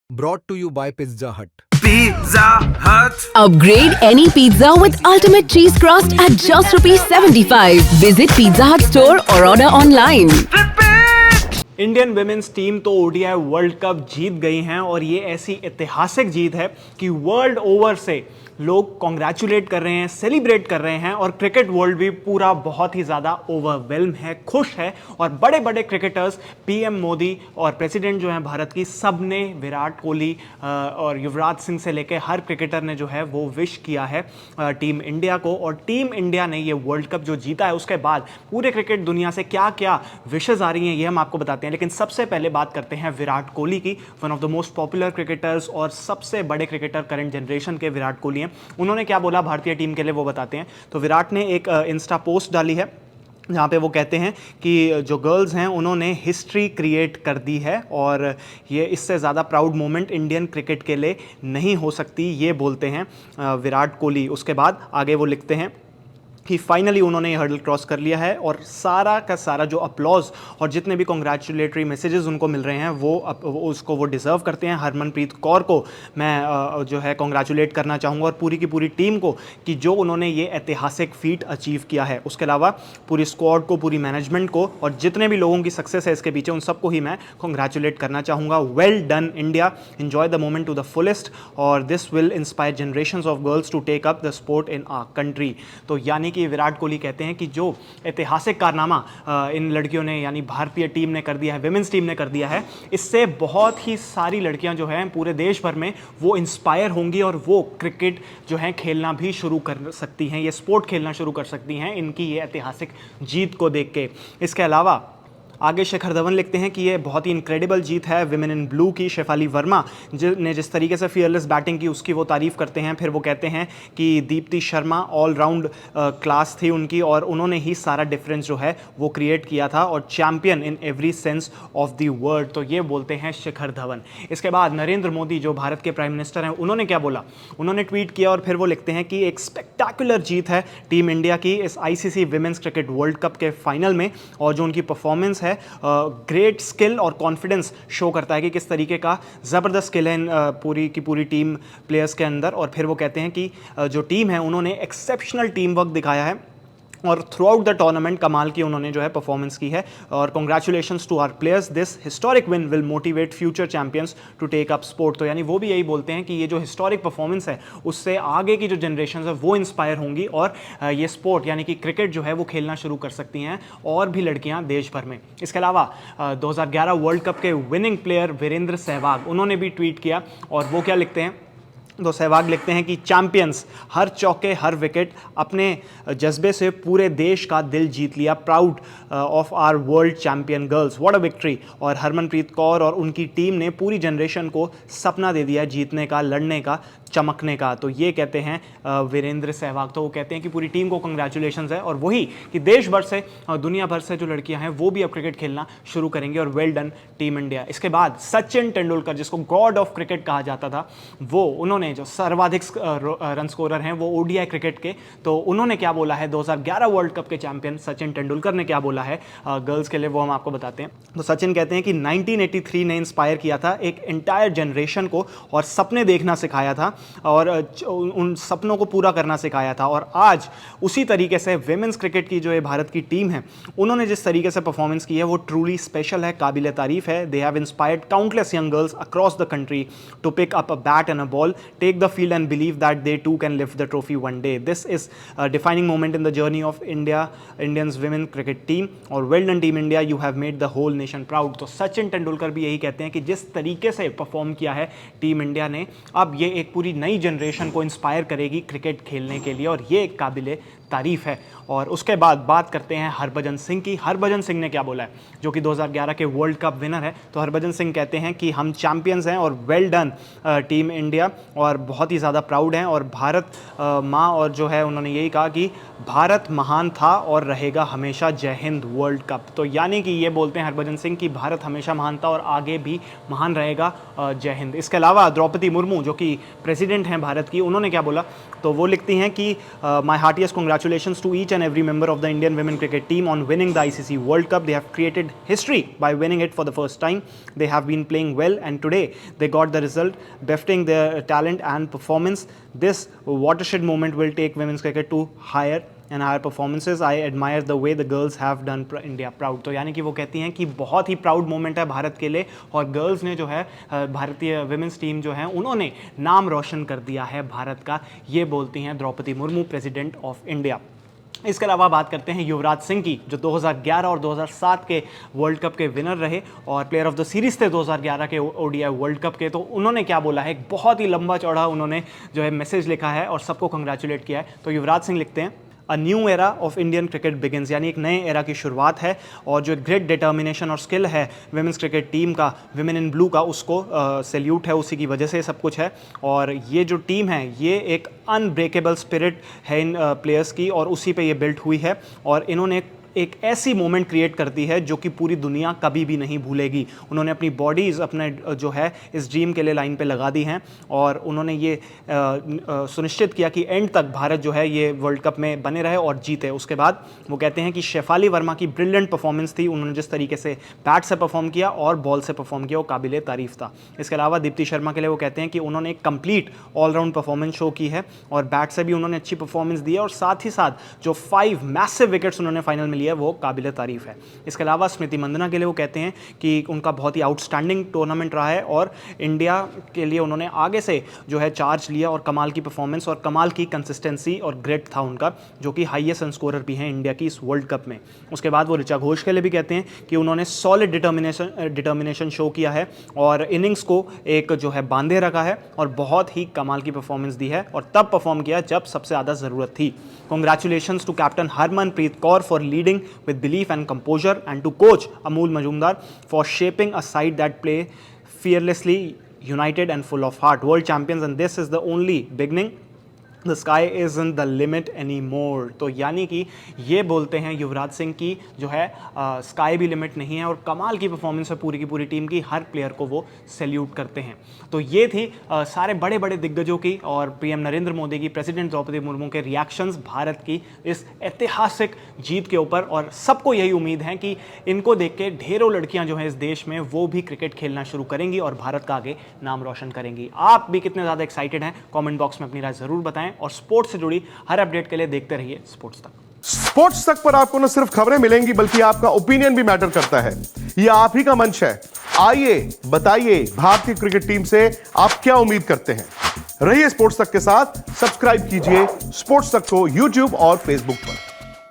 Brought to you by Pizza Hut. Pizza Hut. Upgrade any pizza with ultimate cheese crust at just rupees 75. Visit Pizza Hut store or order online. Indian women's team तो ODI world cup जीत गई हैं और ये ऐसी ऐतिहासिक जीत है कि world over से लोग कॉन्ग्रेचुलेट कर रहे हैं, सेलिब्रेट कर रहे हैं और क्रिकेट वर्ल्ड भी पूरा बहुत ही ज़्यादा ओवरवेल्म है, खुश है। और बड़े बड़े क्रिकेटर्स, पीएम मोदी और प्रेसिडेंट जो हैं भारत की, सब ने विराट कोहली और युवराज सिंह से लेकर हर क्रिकेटर ने जो है वो विश किया है टीम इंडिया को। और टीम इंडिया ने ये वर्ल्ड कप जो जीता है उसके बाद पूरे क्रिकेट दुनिया से क्या क्या विशेज़ आ रही हैं ये हम आपको बताते हैं। लेकिन सबसे पहले बात करते हैं विराट कोहली की, one of the most popular cricketers और सबसे बड़े क्रिकेटर करंट जनरेशन के विराट कोहली। उन्होंने क्या बोला भारतीय टीम के लिए वो बताते हैं। तो विराट ने एक इंस्टा पोस्ट डाली है जहाँ पे वो कहते हैं कि जो गर्ल्स हैं उन्होंने हिस्ट्री क्रिएट कर दी है और ये इससे ज़्यादा प्राउड मोमेंट इंडियन क्रिकेट के लिए नहीं हो सकती, ये बोलते हैं विराट कोहली। उसके बाद आगे वो लिखते हैं कि फाइनली उन्होंने ये हर्डल क्रॉस कर लिया है और सारा का सारा जो अपलॉज और जितने भी कॉन्ग्रेचुलेटरी मैसेजेस उनको मिल रहे हैं वो डिज़र्व करते हैं। हरमनप्रीत कौर को मैं जो है कॉन्ग्रेचुलेट करना चाहूँगा और पूरी की पूरी टीम को कि जो उन्होंने ये ऐतिहासिक फीट अचीव किया है। उसके अलावा पूरी स्क्वाड को, पूरी मैनेजमेंट को और जितने भी लोगों की सक्सेस है इसके पीछे, उन सबको ही मैं कॉन्ग्रेचुलेट करना चाहूँगा। Well done India, enjoy the moment to the fullest और this will inspire generations of girls to take up the sport in our country. तो यानी कि विराट कोहली कहते हैं कि जो ऐतिहासिक कारनामा इन लड़कियों ने यानी भारतीय टीम ने कर दिया है, विमेंस टीम ने कर दिया है, इससे बहुत ही सारी लड़कियां जो हैं पूरे देश भर में वो इंस्पायर होंगी और वो क्रिकेट जो है खेलना भी शुरू कर सकती हैं, ये स्पोर्ट खेलना शुरू कर सकती हैं इनकी ये ऐतिहासिक जीत को देख के। इसके अलावा आगे शिखर धवन लिखते हैं कि ये बहुत ही इनक्रेडिबल जीत है विमेन इन ब्लू की। शेफाली वर्मा ने जिस तरीके से फियरलेस बैटिंग की उसकी वो तारीफ़ करते हैं। फिर वो कहते हैं कि दीप्ति शर्मा ऑलराउंड क्लास थी उनकी और उन्होंने ही सारा डिफरेंस जो है वो क्रिएट किया था और champion in every sense of the word. तो ये बोलते हैं शिखर धवन। इसके बाद नरेंद्र मोदी जो भारत के प्राइम मिनिस्टर हैं, उन्होंने क्या बोला, उन्होंने ट्वीट किया और फिर वो लिखते हैं कि एक स्पेक्टाकुलर जीत है टीम इंडिया की इस ICC women's cricket world cup के फाइनल में और जो उनकी परफॉर्मेंस है ग्रेट स्किल और कॉन्फिडेंस शो करता है कि किस तरीके का ज़बरदस्त स्किल है पूरी की पूरी टीम प्लेयर्स के अंदर। और फिर वो कहते हैं कि जो टीम है उन्होंने एक्सेप्शनल टीम वर्क दिखाया है और थ्रू आउट द टूर्नामेंट कमाल की उन्होंने जो है परफॉर्मेंस की है। और congratulations to our players, this historic win will motivate future champions to take up sport. तो यानी वो भी यही बोलते हैं कि ये जो हिस्टोरिक परफॉर्मेंस है उससे आगे की जो जनरेशन है वो इंस्पायर होंगी और ये स्पोर्ट यानी कि क्रिकेट जो है वो खेलना शुरू कर सकती हैं और भी लड़कियां देश भर में। इसके अलावा 2011 वर्ल्ड कप के विनिंग प्लेयर वीरेंद्र सहवाग, उन्होंने भी ट्वीट किया और वो क्या लिखते हैं। तो सहवाग लिखते हैं कि चैंपियंस, हर चौके हर विकेट, अपने जज्बे से पूरे देश का दिल जीत लिया, proud of our world champion girls, what a victory. और हरमनप्रीत कौर और उनकी टीम ने पूरी जनरेशन को सपना दे दिया जीतने का, लड़ने का, चमकने का। तो ये कहते हैं वीरेंद्र सहवाग। तो वो कहते हैं कि पूरी टीम को कंग्रेचुलेशंस है और वही कि देश भर से दुनिया भर से जो लड़कियां हैं वो भी अब क्रिकेट खेलना शुरू करेंगी और वेल डन टीम इंडिया। इसके बाद सचिन तेंदुलकर, जिसको गॉड ऑफ क्रिकेट कहा जाता था, वो उन्होंने जो सर्वाधिक रन स्कोरर हैं वो ओडीआई क्रिकेट के, तो उन्होंने क्या बोला है 2011 वर्ल्ड कप के चैंपियन सचिन तेंदुलकर ने क्या बोला है गर्ल्स के लिए, वो हम आपको बताते हैं। तो सचिन कहते हैं कि 1983 ने इंस्पायर किया था एक एंटायर जनरेशन को और सपने देखना सिखाया था और उन सपनों को पूरा करना सिखाया था। और आज उसी तरीके से विमेंस क्रिकेट की जो ये भारत की टीम है उन्होंने जिस तरीके से परफॉर्मेंस की है वो ट्रूली स्पेशल है, काबिल तारीफ है। They have inspired countless young girls across the country to pick up a bat and a ball, take the field and believe that they too can lift the trophy one day. This is a defining moment in the journey of Indians women cricket team और well done team India, you have made the whole nation proud। तो सचिन तेंदुलकर भी यही कहते हैं कि जिस तरीके से परफॉर्म किया है टीम इंडिया ने, अब ये एक पूरी नई जनरेशन को इंस्पायर करेगी क्रिकेट खेलने के लिए और ये एक काबिले तारीफ है। और उसके बाद बात करते हैं हरभजन सिंह की। हरभजन सिंह ने क्या बोला है, जो कि 2011 के वर्ल्ड कप विनर है। तो हरभजन सिंह कहते हैं कि हम चैंपियंस हैं और वेल डन टीम इंडिया और बहुत ही ज़्यादा प्राउड हैं और भारत माँ, और जो है उन्होंने यही कहा कि भारत महान था और रहेगा हमेशा, जय हिंद वर्ल्ड कप। तो यानी कि ये बोलते हैं हरभजन सिंह कि भारत हमेशा महान था और आगे भी महान रहेगा, जय हिंद। इसके अलावा द्रौपदी मुर्मू जो कि प्रेसिडेंट हैं भारत की, उन्होंने क्या बोला, तो वो लिखती हैं कि my heartiest congratulation congratulations to each and every member of the Indian women cricket team on winning the ICC World Cup. They have created history by winning it for the first time. They have been playing well, and today they got the result, befitting their talent and performance. This watershed moment will take women's cricket to higher and higher performances. I admire the way the girls have done India proud. तो यानी कि वो कहती हैं कि बहुत ही proud moment है भारत के लिए, और गर्ल्स ने जो है भारतीय विमेंस टीम जो है उन्होंने नाम रोशन कर दिया है भारत का, ये बोलती हैं Droupadi Murmu, president of India. इसके अलावा बात करते हैं युवराज सिंह की, जो 2011 और 2007 के वर्ल्ड कप के विनर रहे और प्लेयर ऑफ द सीरीज़ थे 2011 के ओडीआई वर्ल्ड कप के। तो उन्होंने क्या बोला है, एक बहुत ही लंबा चौड़ा उन्होंने जो है मैसेज लिखा है और सबको कंग्रेचुलेट किया है। तो युवराज सिंह लिखते हैं, a new era of Indian cricket begins, यानी एक नए एरा की शुरुआत है, और जो ग्रेट डिटर्मिनेशन और स्किल है विमेंस क्रिकेट टीम का, विमेन इन ब्लू का, उसको सैल्यूट है, उसी की वजह से सब कुछ है। और ये जो टीम है ये एक अनब्रेकेबल स्पिरिट है इन प्लेयर्स की, और उसी पे ये बिल्ट हुई है, और इन्होंने एक ऐसी मोमेंट क्रिएट करती है जो कि पूरी दुनिया कभी भी नहीं भूलेगी। उन्होंने अपनी बॉडीज़ अपने जो है इस ड्रीम के लिए लाइन पे लगा दी हैं, और उन्होंने ये सुनिश्चित किया कि एंड तक भारत जो है ये वर्ल्ड कप में बने रहे और जीते। उसके बाद वो कहते हैं कि शेफाली वर्मा की ब्रिलियंट परफॉर्मेंस थी, उन्होंने जिस तरीके से बैट से परफॉर्म किया और बॉल से परफॉर्म किया वो काबिल तारीफ़ था। इसके अलावा दीप्ति शर्मा के लिए वो कहते हैं कि उन्होंने एक कंप्लीट ऑलराउंड परफॉर्मेंस शो की है, और बैट से भी उन्होंने अच्छी परफॉर्मेंस दी है, और साथ ही साथ जो 5 मैसिव विकेट्स उन्होंने फाइनल में वो काबिल तारीफ है। इसके अलावा स्मृति मंदना के लिए वो कहते हैं कि उनका बहुत ही आउटस्टैंडिंग टूर्नामेंट रहा है, और इंडिया के लिए उन्होंने आगे से जो है चार्ज लिया, और कमाल की परफॉर्मेंस और कमाल की कंसिस्टेंसी और ग्रेट था उनका, जो कि हाईएस्ट रन स्कोरर भी हैं इंडिया की इस वर्ल्ड कप में। उसके बाद वो ऋचा घोष के लिए भी कहते हैं कि उन्होंने सॉलिड डिटर्मिनेशन शो किया है, और इनिंग्स को एक जो है बांधे रखा है, और बहुत ही कमाल की परफॉर्मेंस दी है, और तब परफॉर्म किया जब सबसे ज़्यादा ज़रूरत थी। Congratulations to Captain Harmanpreet Kaur for leading with belief and composure, and to coach Amol Majumdar for shaping a side that play fearlessly, united and full of heart. World champions, and this is the only beginning. The sky is in the limit any more. तो यानी कि ये बोलते हैं युवराज सिंह की जो है sky भी लिमिट नहीं है, और कमाल की परफॉर्मेंस है पूरी की पूरी टीम की, हर प्लेयर को वो सैल्यूट करते हैं। तो ये थी सारे बड़े बड़े दिग्गजों की और पीएम नरेंद्र मोदी की, प्रेसिडेंट द्रौपदी मुर्मू के रिएक्शंस भारत की इस ऐतिहासिक जीत के ऊपर। और सबको यही उम्मीद है कि इनको देख के ढेरों लड़कियां जो हैं इस देश में वो भी क्रिकेट खेलना शुरू करेंगी और भारत का आगे नाम रोशन करेंगी। आप भी कितने ज़्यादा एक्साइटेड हैं, कमेंट बॉक्स में अपनी राय ज़रूर बताएं, और स्पोर्ट्स से जुड़ी हर अपडेट के लिए देखते रहिए स्पोर्ट्स तक। स्पोर्ट्स तक पर आपको न सिर्फ खबरें मिलेंगी बल्कि आपका ओपिनियन भी मैटर करता है। यह आप ही का मंच है। आइए बताइए भारतीय क्रिकेट टीम से आप क्या उम्मीद करते हैं। रहिए स्पोर्ट्स तक के साथ, सब्सक्राइब कीजिए स्पोर्ट्स तक को यूट्यूब और फेसबुक पर।